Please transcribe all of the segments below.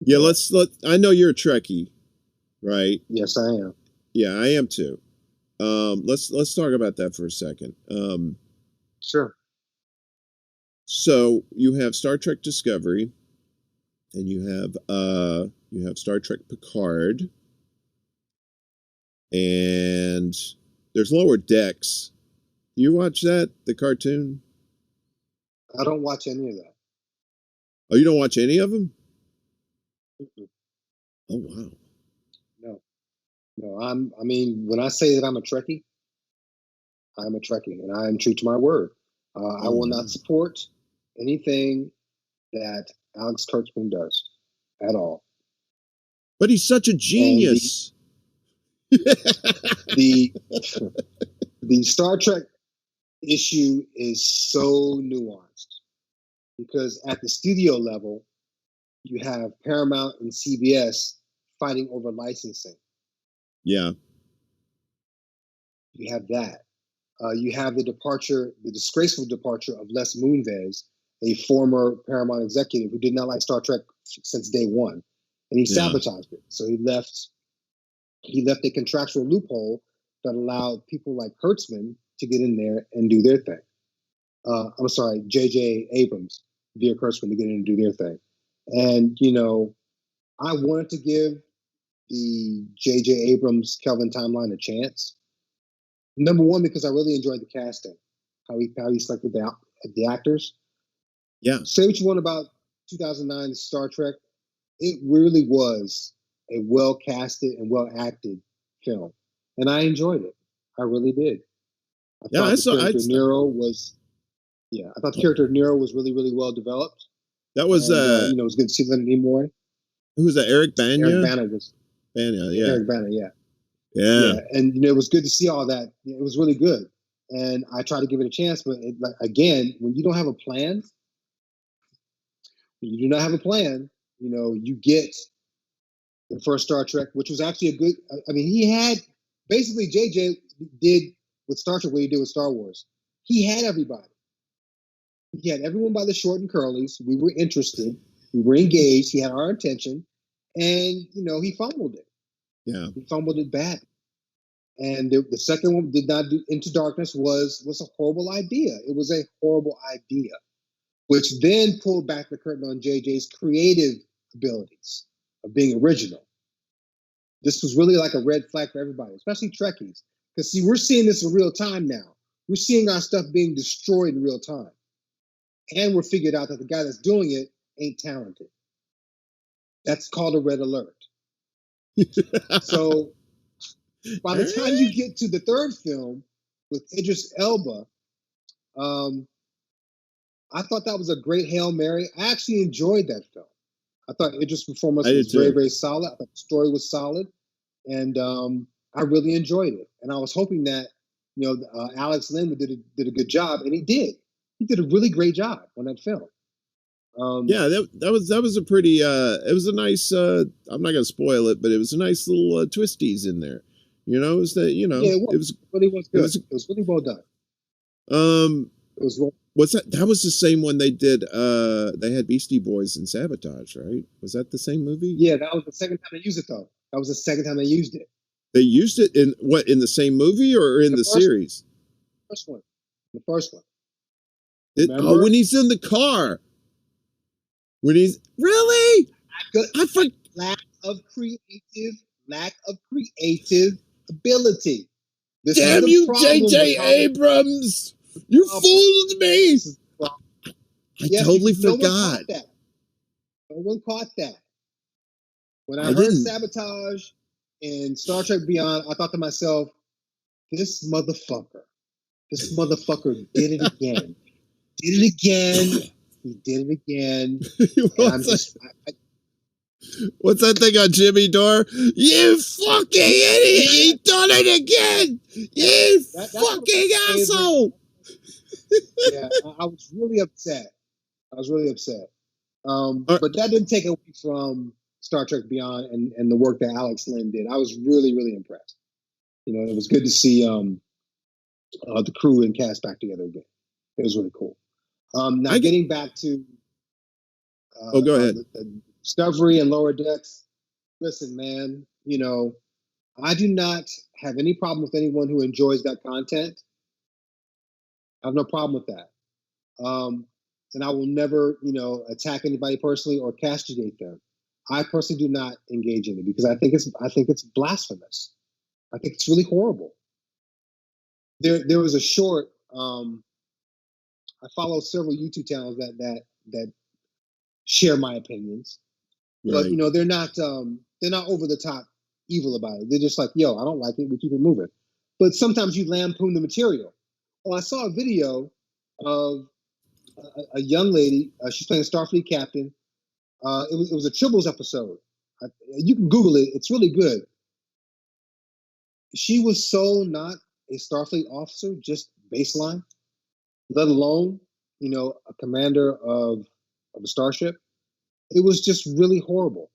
Yeah, I know you're a Trekkie, right? Yes, I am. Yeah, I am too. Let's talk about that for a second. Sure. So you have Star Trek Discovery, and you have Star Trek Picard, and there's Lower Decks. Do you watch that, the cartoon? I don't watch any of that. Oh, you don't watch any of them? Mm-mm. Oh wow. No, no. I mean, when I say that I'm a Trekkie, I'm a Trekkie, and I am true to my word. I Oh will wow. not support anything that Alex Kurtzman does at all. But he's such a And genius. the the Star Trek issue is so nuanced because at the studio level, you have Paramount and CBS fighting over licensing. Yeah. You have that. You have the disgraceful departure of Les Moonves, a former Paramount executive who did not like Star Trek since day one, and he Yeah. sabotaged it. So he left. He left a contractual loophole that allowed people like Kurtzman to get in there and do their thing. I'm sorry, J.J. Abrams via Kurtzman to get in and do their thing. And I wanted to give the J.J. Abrams Kelvin timeline a chance. Number one, because I really enjoyed the casting, how he selected the actors. Yeah. Say what you want about 2009 Star Trek, it really was a well casted and well acted film, and I enjoyed it. I really did. I Yeah, thought I the saw character Nero was, yeah, I thought the character Nero was really really well developed, that was and it was good to see Leonard Nimoy. who was that? Eric Eric Bana? Bana was Bana, yeah, yeah. Eric Bana, yeah. Yeah. Yeah, and it was good to see all that. It was really good, and I tried to give it a chance. But again, when you don't have a plan, when you do not have a plan, you get the first Star Trek, which was actually a good. I mean, he had basically JJ did with Star Trek what he did with Star Wars. He had everybody. He had everyone by the short and curlies. We were interested. We were engaged. He had our attention, and he fumbled it. Yeah. He fumbled it bad. And the second one did not do Into Darkness was a horrible idea. It was a horrible idea, which then pulled back the curtain on JJ's creative abilities of being original. This was really like a red flag for everybody, especially Trekkies. Because see, we're seeing this in real time now. We're seeing our stuff being destroyed in real time. And we're figured out that the guy that's doing it ain't talented. That's called a red alert. So by the time you get to the third film with Idris Elba, I thought that was a great Hail Mary. I actually enjoyed that film. I thought Idris' performance was very, very solid. I thought the story was solid. And I really enjoyed it. And I was hoping that, Alex Lin did a good job, and he did. He did a really great job on that film. Yeah, that was a pretty it was a nice I'm not gonna spoil it, but it was a nice little twisties in there. It was that yeah, it was really was good. It was really well done. It was what's that was the same one they did they had Beastie Boys and Sabotage, right? Was that the same movie? Yeah, that was the second time they used it though. That was the second time they used it. They used it in the same movie or in the series? First one. The first one. When he's in the car. When he's really lack of creative ability. Damn you, J.J. Abrams! You fooled me! I totally forgot. No one caught that. When I heard Sabotage and Star Trek Beyond, I thought to myself, this motherfucker did it again. He did it again. What's that thing on Jimmy Dore? You fucking idiot! He done it again! You fucking asshole! Yeah, I was really upset. But that didn't take away from Star Trek Beyond and the work that Alex Lin did. I was really, really impressed. It was good to see the crew and cast back together again. It was really cool. Now getting back to go ahead. Discovery and Lower Decks. Listen, man, you know, I do not have any problem with anyone who enjoys that content. I have no problem with that. And I will never, you know, attack anybody personally or castigate them. I personally do not engage in it because I think it's blasphemous. I think it's really horrible. There was a short. I follow several YouTube channels that share my opinions, but you Right. know they're not over the top evil about it. They're just like, yo, I don't like it. We keep it moving. But sometimes you lampoon the material. Well, I saw a video of a young lady. She's playing a Starfleet captain. It was a Tribbles episode. You can Google it. It's really good. She was so not a Starfleet officer, just baseline, let alone, you know, a commander of a starship. It was just really horrible.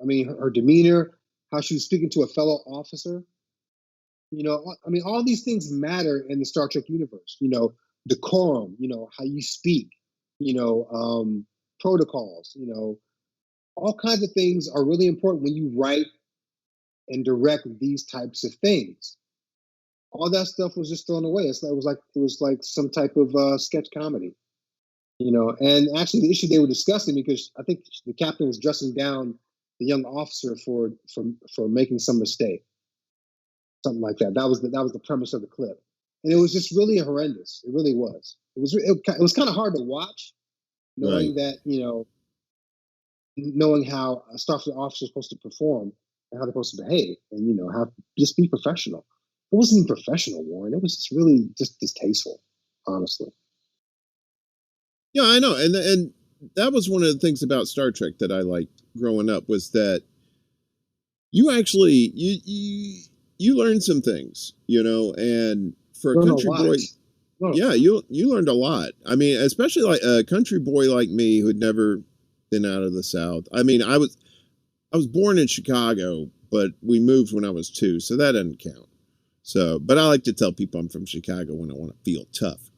I mean, her demeanor, how she was speaking to a fellow officer. You know, I mean, all these things matter in the Star Trek universe. You know, decorum. You know, how you speak. You know, protocols. You know, all kinds of things are really important when you write and direct these types of things. All that stuff was just thrown away. It was like some type of sketch comedy, you know. And actually, the issue they were discussing, because I think the captain was dressing down the young officer for making some mistake, something like that. That was the premise of the clip, and it was just really horrendous. It really was. It was kind of hard to watch, Right. knowing that, you know, knowing how a Starfleet officer is supposed to perform and how they're supposed to behave, and you know, how just be professional. It wasn't even professional, Warren. It was just really just distasteful, honestly. Yeah, I know, and that was one of the things about Star Trek that I liked growing up was that you actually you learn some things, you know, and for a Learn a country lot. boy, yeah, you learned a lot. I mean, especially like a country boy like me who'd never been out of the South. I mean, I was born in Chicago, but we moved when I was 2, so that doesn't count. So, but I like to tell people I'm from Chicago when I want to feel tough.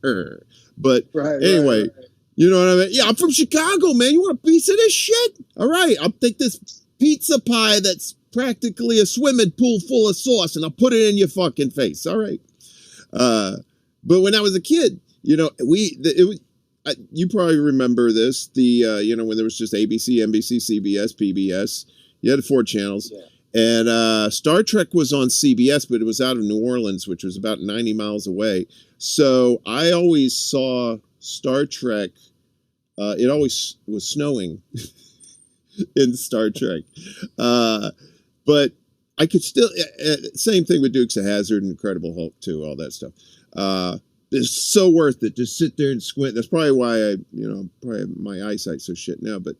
But Right, right, anyway, right. you know what I mean? Yeah, I'm from Chicago, man. You want a piece of this shit? All right, I'll take this pizza pie that's practically a swimming pool full of sauce and I'll put it in your fucking face. All right. Uh, but when I was a kid, you know, it was, you probably remember this. You know, when there was just ABC, NBC, CBS, PBS, you had 4 channels. Yeah. And Star Trek was on CBS, but it was out of New Orleans, which was about 90 miles away. So I always saw Star Trek. It always was snowing in Star Trek. But I could still, same thing with Dukes of Hazzard and Incredible Hulk too, all that stuff. It's so worth it. Just sit there and squint. That's probably why probably my eyesight's so shit now. But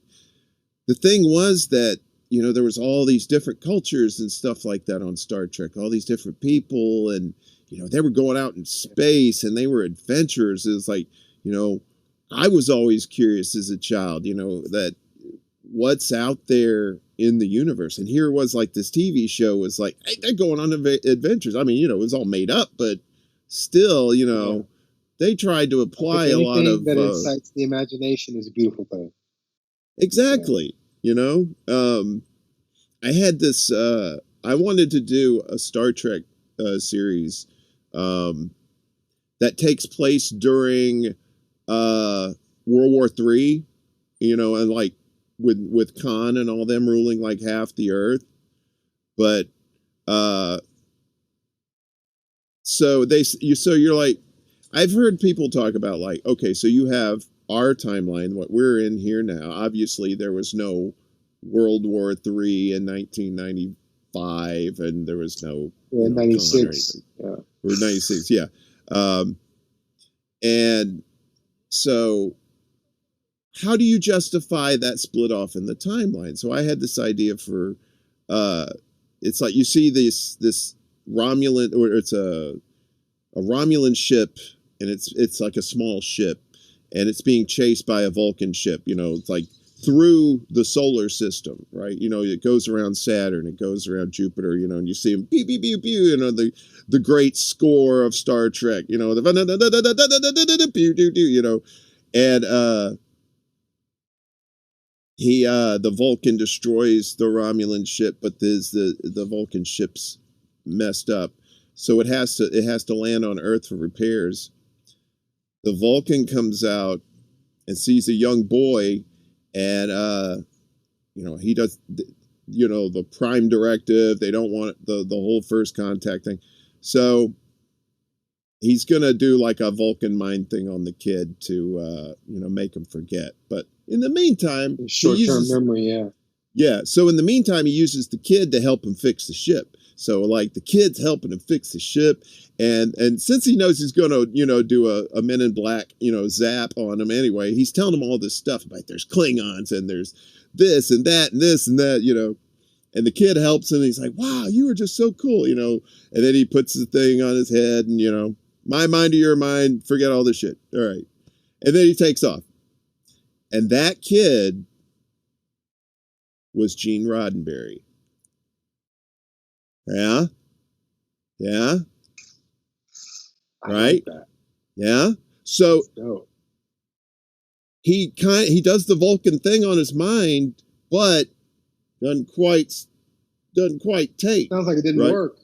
the thing was that, you know, there was all these different cultures and stuff like that on Star Trek, all these different people. And, you know, they were going out in space and they were adventurers. It was like, you know, I was always curious as a child, you know, that what's out there in the universe. And here was like this TV show was like, hey, they're going on adventures. I mean, you know, it was all made up, but still, you know, Yeah. they tried to I think apply a lot anything of that incites the imagination is a beautiful thing. Yeah. exactly, you know. I had this I wanted to do a Star Trek series that takes place during World War III, you know, and like with Khan and all them ruling like half the earth. But uh so you're like, I've heard people talk about like, okay, so you have our timeline, what we're in here now. Obviously there was no World War III in 1995 and there was no, Yeah, you know, Khan or 96. anything. Yeah. Or 96, yeah. um and so how do you justify that split off in the timeline? So I had this idea for uh it's like you see this Romulan, or it's a Romulan ship, and it's like a small ship, and it's being chased by a Vulcan ship. You know, it's like through the solar system, right? You know, it goes around Saturn, it goes around Jupiter. You know, and you see them pew pew pew pew. You know, the great score of Star Trek. You know, the pew pew pew. You know, and the Vulcan destroys the Romulan ship, but the Vulcan ship's messed up, so it has to land on Earth for repairs. The Vulcan comes out and sees a young boy, and he does the prime directive. They don't want the whole first contact thing, so he's gonna do like a Vulcan mind thing on the kid to make him forget. But in the meantime, short-term memory, yeah. So in the meantime, he uses the kid to help him fix the ship. So like the kid's helping him fix the ship, and since he knows he's gonna do a Men in Black zap on him anyway, he's telling him all this stuff about there's Klingons and there's this and that and this and that, and the kid helps him. And he's like, wow, you were just so cool, and then he puts the thing on his head and my mind to your mind, forget all this shit. All right, and then he takes off, and that kid was Gene Roddenberry. Yeah. Yeah. Right. Like yeah. So he does the Vulcan thing on his mind, but doesn't quite take. Sounds like it didn't work.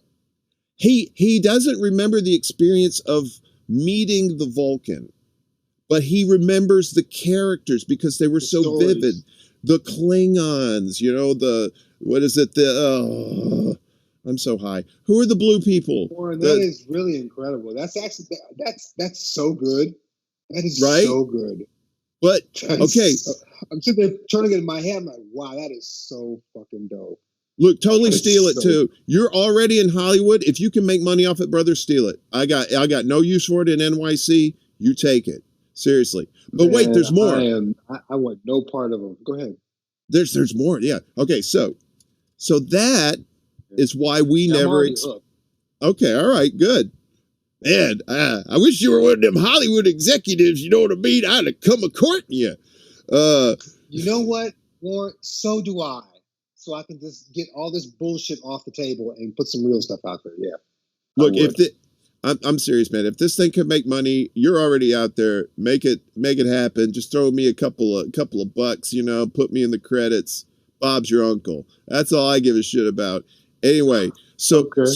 He doesn't remember the experience of meeting the Vulcan, but he remembers the characters because they were so stories. vivid. The Klingons, what is it? I'm so high. Who are the blue people? Warren, that is really incredible. That's actually that's so good. That is so good. But okay, I'm sitting there turning it in my head. I'm like, wow, that is so fucking dope. Look, totally steal it too. You're already in Hollywood. If you can make money off it, brother, steal it. I got no use for it in NYC. You take it seriously. But wait, there's more. I want no part of them. Go ahead. There's more. Yeah. Okay. So that is why we never. Okay. All right. Good. Man, I wish you were one of them Hollywood executives. You know what I mean? I'd have come a courting you. You know what, Warren? So do I. So I can just get all this bullshit off the table and put some real stuff out there. Yeah. Look, I'm serious, man. If this thing could make money, you're already out there. Make it happen. Just throw me a couple of bucks. Put me in the credits. Bob's your uncle. That's all I give a shit about. Anyway, so that's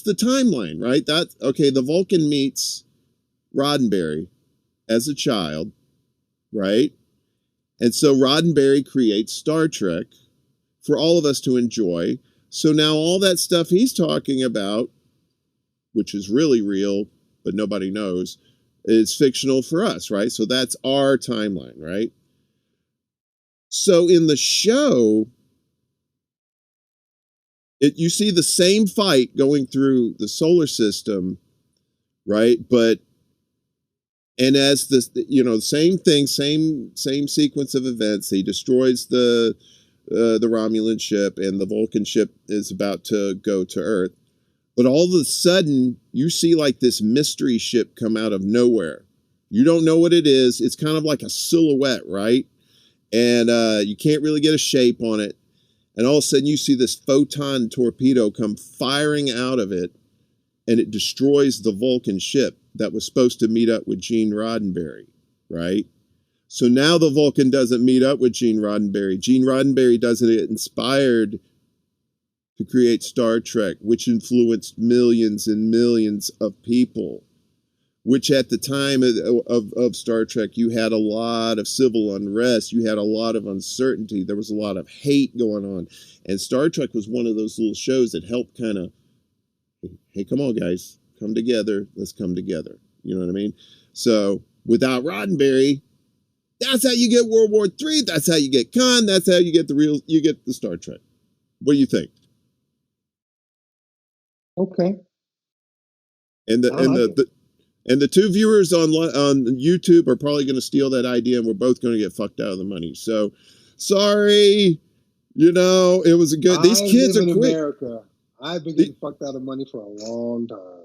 the timeline, right? That's okay. The Vulcan meets Roddenberry as a child, right? And so Roddenberry creates Star Trek for all of us to enjoy. So now all that stuff he's talking about, which is really real, but nobody knows, is fictional for us, right? So that's our timeline, right? So in the show, you see the same fight going through the solar system, right? And as this, same thing, same sequence of events. He destroys the Romulan ship, and the Vulcan ship is about to go to Earth. But all of a sudden, you see like this mystery ship come out of nowhere. You don't know what it is. It's kind of like a silhouette, right? And you can't really get a shape on it. And all of a sudden, you see this photon torpedo come firing out of it, and it destroys the Vulcan ship that was supposed to meet up with Gene Roddenberry, right? So now the Vulcan doesn't meet up with Gene Roddenberry. Gene Roddenberry doesn't get inspired to create Star Trek, which influenced millions and millions of people, which at the time of Star Trek, you had a lot of civil unrest. You had a lot of uncertainty. There was a lot of hate going on. And Star Trek was one of those little shows that helped kind of, hey, come on, guys, come together. Let's come together. You know what I mean? So without Roddenberry, that's how you get World War III. That's how you get Khan. That's how you get the Star Trek. What do you think? Okay. And the two viewers on YouTube are probably going to steal that idea, and we're both going to get fucked out of the money. So, sorry, it was a good. These kids are quick. America. I've been getting fucked out of money for a long time.